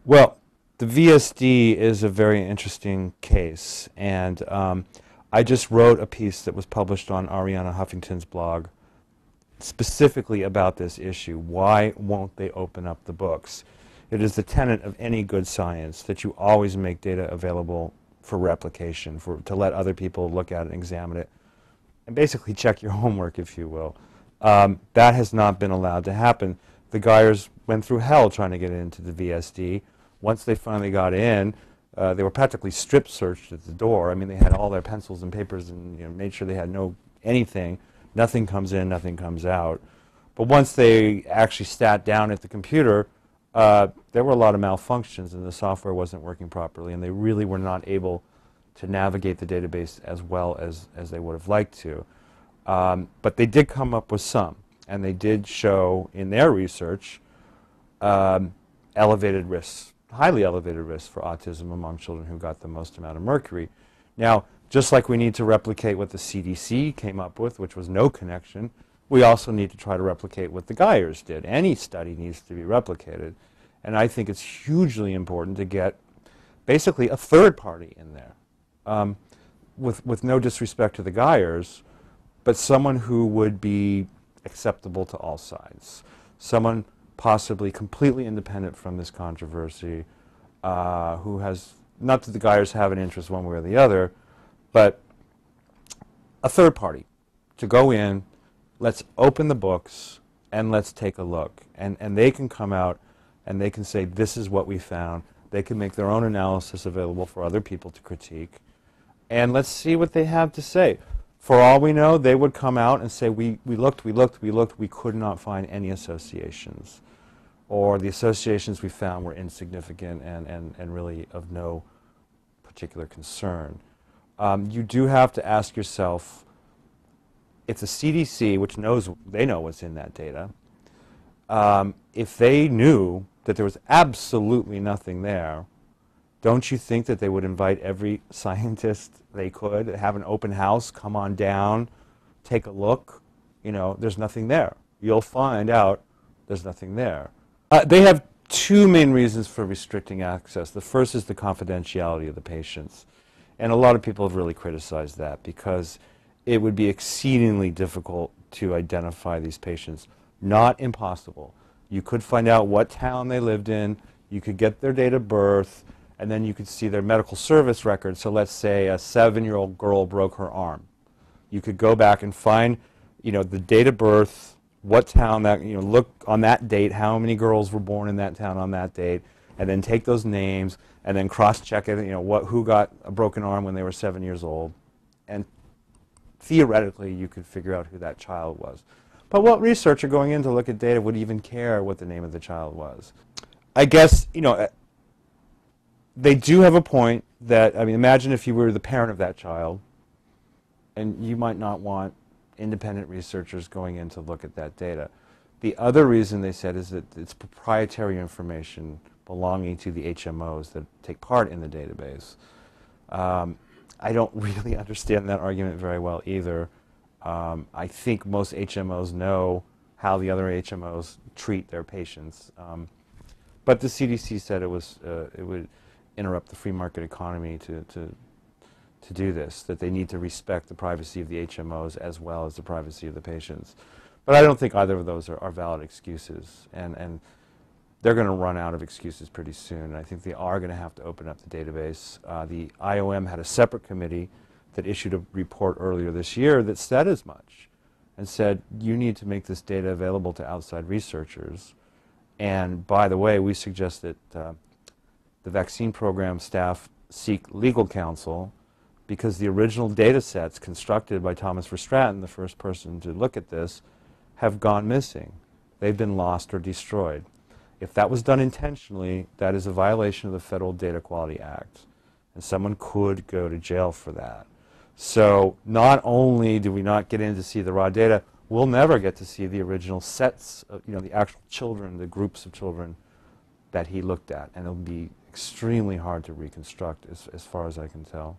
Well, the VSD is a very interesting case, and I just wrote a piece that was published on Ariana Huffington's blog specifically about this issue. Why won't they open up the books? It is the tenet of any good science that you always make data available for replication, to let other people look at it and examine it, and basically check your homework, if you will. That has not been allowed to happen. The Geyers went through hell trying to get into the VSD. Once they finally got in, they were practically strip searched at the door. I mean, they had all their pencils and papers and made sure they had anything. Nothing comes in, nothing comes out. But once they actually sat down at the computer, there were a lot of malfunctions and the software wasn't working properly, and they really were not able to navigate the database as well as they would have liked to. But they did come up with some, and they did show in their research elevated risks, highly elevated risks for autism among children who got the most amount of mercury. Now, just like we need to replicate what the CDC came up with, which was no connection, we also need to try to replicate what the Geyers did. Any study needs to be replicated. And I think it's hugely important to get basically a third party in there, with no disrespect to the Geyers, but someone who would be acceptable to all sides. Someone possibly completely independent from this controversy, who has, not that the Geyers have an interest one way or the other, but a third party to go in, let's open the books and let's take a look. And they can come out and they can say, this is what we found. They can make their own analysis available for other people to critique. And let's see what they have to say. For all we know, they would come out and say, we looked, we could not find any associations. Or the associations we found were insignificant and really of no particular concern. You do have to ask yourself, if the CDC, which they know what's in that data, if they knew that there was absolutely nothing there, don't you think that they would invite every scientist they could, have an open house, come on down, take a look? There's nothing there. You'll find out there's nothing there. They have two main reasons for restricting access. The first is the confidentiality of the patients. And a lot of people have really criticized that because it would be exceedingly difficult to identify these patients. Not impossible. You could find out what town they lived in, you could get their date of birth, and then you could see their medical service record. So let's say a 7-year-old girl broke her arm. You could go back and find, the date of birth, what town that, look on that date, how many girls were born in that town on that date, and then take those names and then cross-check it, who got a broken arm when they were 7 years old. And theoretically, you could figure out who that child was. But what researcher going in to look at data would even care what the name of the child was? I guess, they do have a point that, imagine if you were the parent of that child, and you might not want independent researchers going in to look at that data. The other reason they said is that it's proprietary information belonging to the HMOs that take part in the database. I don't really understand that argument very well either. I think most HMOs know how the other HMOs treat their patients. But the CDC said it would interrupt the free market economy to do this, that they need to respect the privacy of the HMOs as well as the privacy of the patients. But I don't think either of those are valid excuses, and they're going to run out of excuses pretty soon. I think they are going to have to open up the database. The IOM had a separate committee that issued a report earlier this year that said as much, and said, you need to make this data available to outside researchers. And by the way, we suggest that the vaccine program staff seek legal counsel, because the original data sets constructed by Thomas Verstraeten, the first person to look at this, have gone missing. They've been lost or destroyed. If that was done intentionally, that is a violation of the Federal Data Quality Act, and someone could go to jail for that. So not only do we not get in to see the raw data, we'll never get to see the original sets of, the actual children, the groups of children that he looked at, and it'll be extremely hard to reconstruct as far as I can tell.